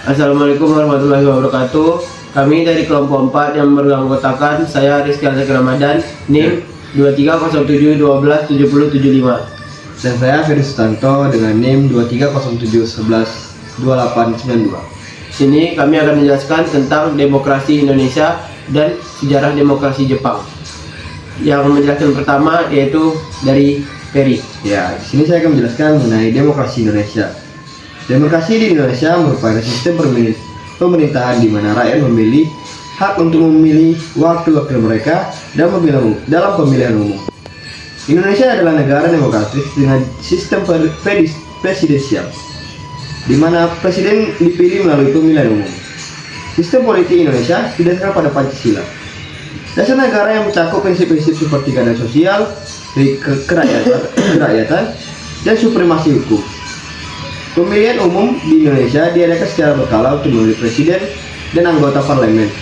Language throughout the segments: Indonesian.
Assalamualaikum warahmatullahi wabarakatuh. Kami dari kelompok 4 yang beranggotakan saya Rizky Azhar Ramadan, NIM 2307127075. Dan saya Ferry Sutanto dengan NIM 2307112892. Sini kami akan menjelaskan tentang demokrasi Indonesia dan sejarah demokrasi Jepang. Yang menjelaskan pertama yaitu dari Ferry. Ya, di sini saya akan menjelaskan mengenai demokrasi Indonesia. Demokrasi di Indonesia merupakan sistem pemerintahan di mana rakyat memilih hak untuk memilih wakil-wakil mereka dalam pemilihan umum. Indonesia adalah negara demokratis dengan sistem presidensial, di mana presiden dipilih melalui pemilihan umum. Sistem politik Indonesia didasarkan pada Pancasila. Dasar negara yang mencakup prinsip-prinsip seperti keadilan sosial, kerakyatan, dan supremasi hukum. Pemilihan umum di Indonesia diadakan secara berkala untuk memilih presiden dan anggota parlemen.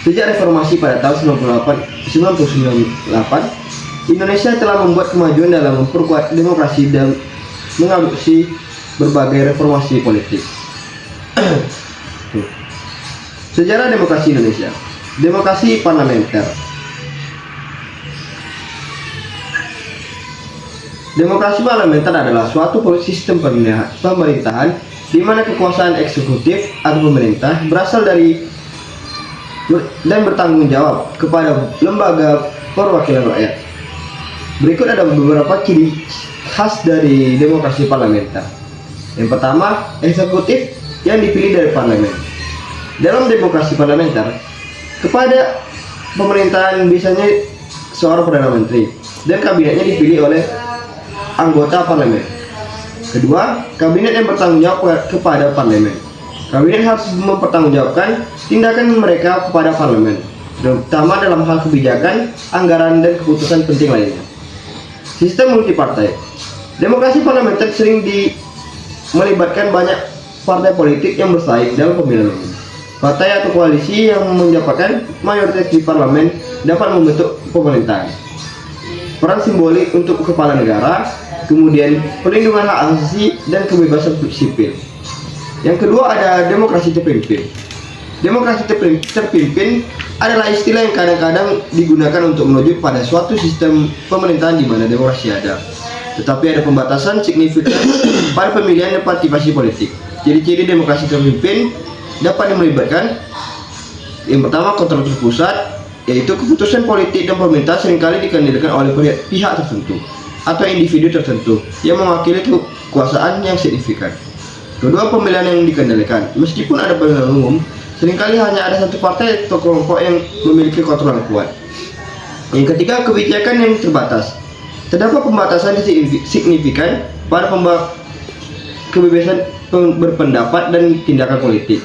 Sejak reformasi pada tahun 1998, Indonesia telah membuat kemajuan dalam memperkuat demokrasi dan mengadopsi berbagai reformasi politik. Sejarah demokrasi Indonesia. Demokrasi parlementer. Demokrasi parlementer adalah suatu sistem pemerintahan di mana kekuasaan eksekutif atau pemerintah berasal dari dan bertanggung jawab kepada lembaga perwakilan rakyat. Berikut ada beberapa ciri khas dari demokrasi parlementer. Yang pertama, eksekutif yang dipilih dari parlemen. Dalam demokrasi parlementer, kepada pemerintahan biasanya seorang perdana menteri dan kabinetnya dipilih oleh anggota parlemen. Kedua, kabinet yang bertanggung jawab kepada parlemen. Kabinet harus mempertanggungjawabkan tindakan mereka kepada parlemen, terutama dalam hal kebijakan, anggaran, dan keputusan penting lainnya. Sistem multipartai. Demokrasi parlementer sering melibatkan banyak partai politik yang bersaing dalam pemilihan umum. Partai atau koalisi yang mendapatkan mayoritas di parlemen dapat membentuk pemerintahan. Peran simbolik untuk kepala negara, kemudian perlindungan hak asasi dan kebebasan sipil. Yang kedua ada demokrasi terpimpin. Demokrasi terpimpin adalah istilah yang kadang-kadang digunakan untuk menuju pada suatu sistem pemerintahan di mana demokrasi ada, tetapi ada pembatasan signifikan pada pemilihan dan partisipasi politik. Ciri-ciri demokrasi terpimpin dapat melibatkan yang pertama kontrol terpusat, yaitu keputusan politik dan pemerintah seringkali dikendalikan oleh pihak tertentu atau individu tertentu yang mewakili kekuasaan yang signifikan. Kedua, pemilihan yang dikendalikan. Meskipun ada pemilihan umum, seringkali hanya ada satu partai atau kelompok yang memiliki kontrol yang kuat. Yang ketiga, kebijakan yang terbatas. Terdapat pembatasan yang signifikan pada kebebasan berpendapat dan tindakan politik.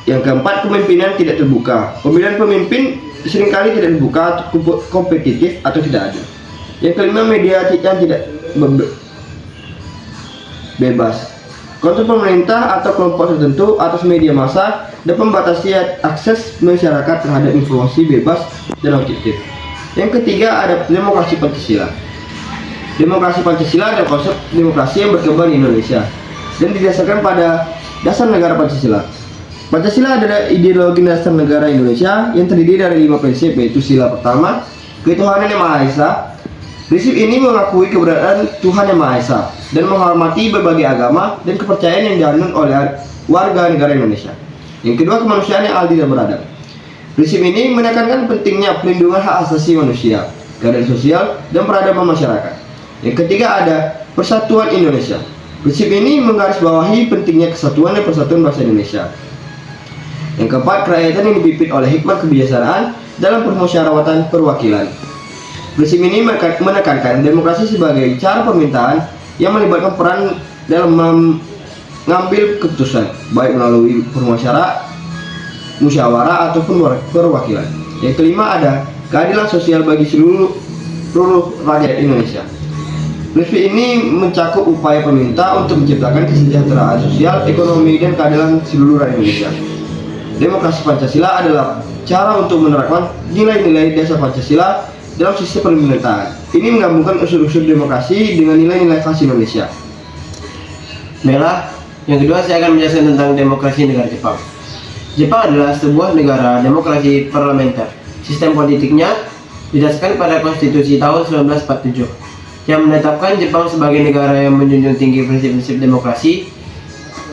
Yang keempat, kepemimpinan tidak terbuka. Pemilihan pemimpin seringkali tidak terbuka, kompetitif atau tidak ada. Yang kelima, media yang tidak bebas. Kontrol pemerintah atau kelompok tertentu atas media massa dan membatasi akses masyarakat terhadap informasi bebas dan objektif. Yang ketiga ada demokrasi Pancasila. Demokrasi Pancasila adalah konsep demokrasi yang berkembang di Indonesia dan didasarkan pada dasar negara Pancasila. Pancasila adalah ideologi dasar negara Indonesia yang terdiri dari 5 prinsip, yaitu sila pertama, ketuhanan yang Maha Esa. Prinsip ini mengakui keberadaan Tuhan yang Maha Esa dan menghormati berbagai agama dan kepercayaan yang dianut oleh warga negara Indonesia. Yang kedua, kemanusiaan yang adil dan beradab. Prinsip ini menekankan pentingnya pelindungan hak asasi manusia, keadilan sosial, dan peradaban masyarakat. Yang ketiga ada persatuan Indonesia. Prinsip ini menggarisbawahi pentingnya kesatuan dan persatuan bangsa Indonesia. Yang keempat, kerakyatan yang dipimpin oleh hikmat kebijaksanaan dalam permusyawaratan perwakilan. Prinsip ini menekankan demokrasi sebagai cara pemerintahan yang melibatkan peran dalam mengambil keputusan, baik melalui musyawarah ataupun perwakilan. Yang kelima ada keadilan sosial bagi seluruh rakyat Indonesia. Prinsip ini mencakup upaya pemerintah untuk menciptakan kesejahteraan sosial, ekonomi, dan keadilan seluruh rakyat Indonesia. Demokrasi Pancasila adalah cara untuk menerapkan nilai-nilai dasar Pancasila dalam sistem pemerintahan. Ini menggabungkan unsur-unsur demokrasi dengan nilai-nilai khas Indonesia. Merah, Yang kedua, saya akan menjelaskan tentang demokrasi negara Jepang. Jepang adalah sebuah negara demokrasi parlementer. Sistem politiknya didasarkan pada konstitusi tahun 1947 yang menetapkan Jepang sebagai negara yang menjunjung tinggi prinsip-prinsip demokrasi,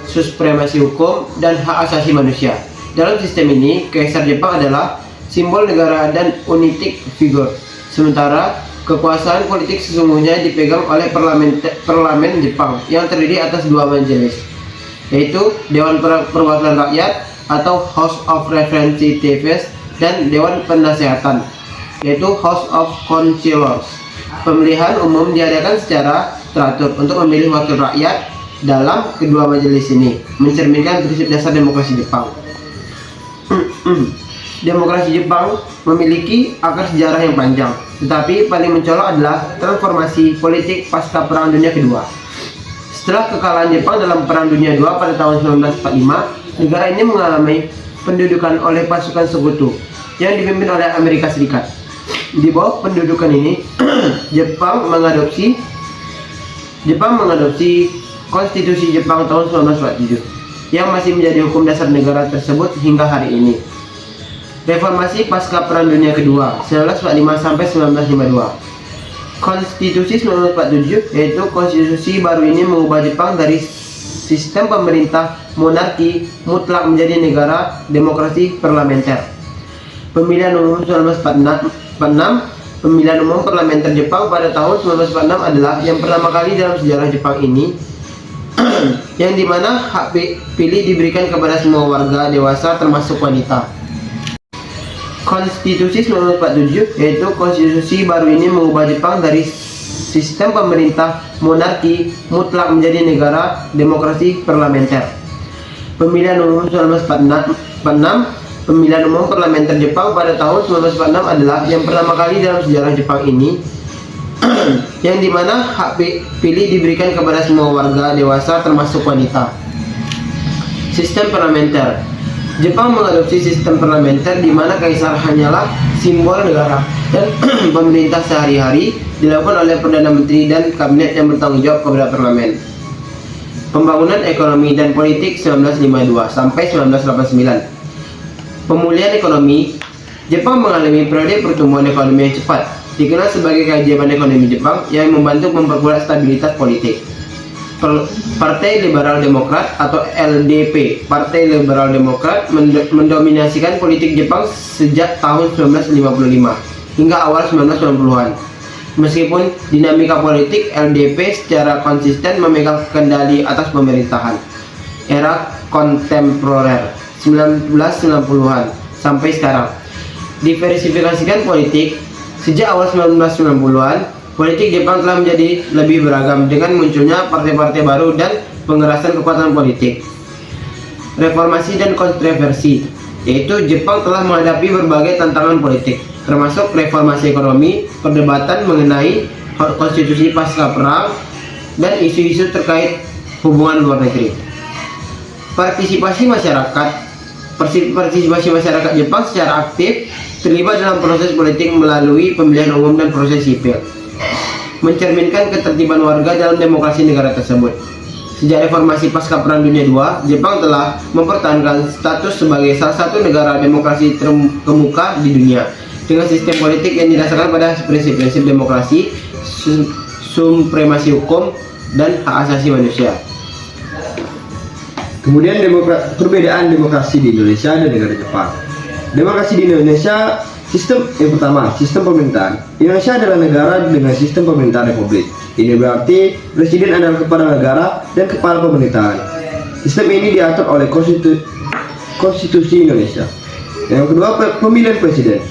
supremasi hukum, dan hak asasi manusia. Dalam sistem ini, Kaisar Jepang adalah simbol negara dan unique figure. Sementara kekuasaan politik sesungguhnya dipegang oleh parlemen Jepang yang terdiri atas dua majelis, yaitu Dewan Perwakilan Rakyat atau House of Representatives dan Dewan Penasehatan, yaitu House of Councilors. Pemilihan umum diadakan secara teratur untuk memilih wakil rakyat dalam kedua majelis ini, mencerminkan prinsip dasar demokrasi Jepang. Demokrasi Jepang memiliki akar sejarah yang panjang, tetapi paling mencolok adalah transformasi politik pasca Perang Dunia Kedua. Setelah kekalahan Jepang dalam Perang Dunia II pada tahun 1945, negara ini mengalami pendudukan oleh pasukan sekutu yang dipimpin oleh Amerika Serikat. Di bawah pendudukan ini, Jepang mengadopsi Konstitusi Jepang tahun 1947 yang masih menjadi hukum dasar negara tersebut hingga hari ini. Reformasi pasca Perang Dunia Kedua 1945 sampai 1952. Konstitusi 1947, yaitu konstitusi baru ini mengubah Jepang dari sistem pemerintah monarki mutlak menjadi negara demokrasi parlementer. Pemilihan umum 1946, pemilihan umum parlementer Jepang pada tahun 1946 adalah yang pertama kali dalam sejarah Jepang ini yang dimana hak pilih diberikan kepada semua warga dewasa termasuk wanita. Konstitusi 1947, yaitu konstitusi baru ini mengubah Jepang dari sistem pemerintah monarki mutlak menjadi negara demokrasi parlementer. Pemilihan umum 1946, pemilihan umum parlementer Jepang pada tahun 1946 adalah yang pertama kali dalam sejarah Jepang ini yang dimana hak pilih diberikan kepada semua warga dewasa termasuk wanita. Sistem parlementer. Jepang mengadopsi sistem parlementer di mana kaisar hanyalah simbol negara dan pemerintah sehari-hari dilakukan oleh Perdana Menteri dan kabinet yang bertanggung jawab kepada parlemen. Pembangunan ekonomi dan politik 1952 sampai 1989. Pemulihan ekonomi. Jepang mengalami periode pertumbuhan ekonomi yang cepat, dikenal sebagai keajaiban ekonomi Jepang yang membantu memperkuat stabilitas politik. Partai Liberal Demokrat atau LDP, Partai Liberal Demokrat mendominasikan politik Jepang sejak tahun 1955 hingga awal 1990-an. Meskipun dinamika politik, LDP secara konsisten memegang kendali atas pemerintahan. Era kontemporer 1990-an sampai sekarang. Diversifikasikan politik. Sejak awal 1990-an, politik Jepang telah menjadi lebih beragam dengan munculnya partai-partai baru dan pengerasan kekuatan politik. Reformasi dan kontroversi, yaitu Jepang telah menghadapi berbagai tantangan politik, termasuk reformasi ekonomi, perdebatan mengenai konstitusi pasca perang, dan isu-isu terkait hubungan luar negeri. Partisipasi masyarakat Jepang secara aktif terlibat dalam proses politik melalui pemilihan umum dan proses sipil, mencerminkan ketertiban warga dalam demokrasi negara tersebut. Sejak reformasi pasca Perang Dunia II, Jepang telah mempertahankan status sebagai salah satu negara demokrasi terkemuka di dunia dengan sistem politik yang didasarkan pada prinsip-prinsip demokrasi, supremasi hukum, dan hak asasi manusia. Kemudian perbedaan demokrasi di Indonesia dan negara Jepang. Demokrasi di Indonesia, yang pertama, sistem pemerintahan. Indonesia adalah negara dengan sistem pemerintahan republik. Ini berarti presiden adalah kepala negara dan kepala pemerintahan. Sistem ini diatur oleh konstitusi Indonesia. Yang kedua, pemilihan presiden.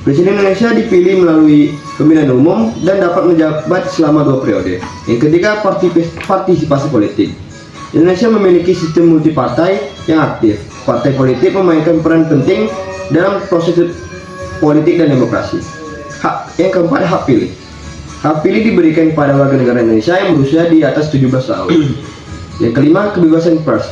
Presiden Indonesia dipilih melalui pemilihan umum dan dapat menjabat selama 2 periode. Yang ketiga, partisipasi politik. Indonesia memiliki sistem multipartai yang aktif. Partai politik memainkan peran penting dalam proses politik dan demokrasi. Yang keempat, hak pilih. Hak pilih diberikan kepada warga negara Indonesia yang berusia di atas 17 tahun. Yang kelima, kebebasan pers.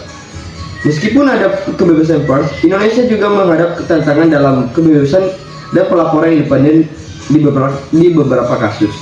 Meskipun ada kebebasan pers, Indonesia juga menghadap tantangan dalam kebebasan dan pelaporan independen di beberapa kasus.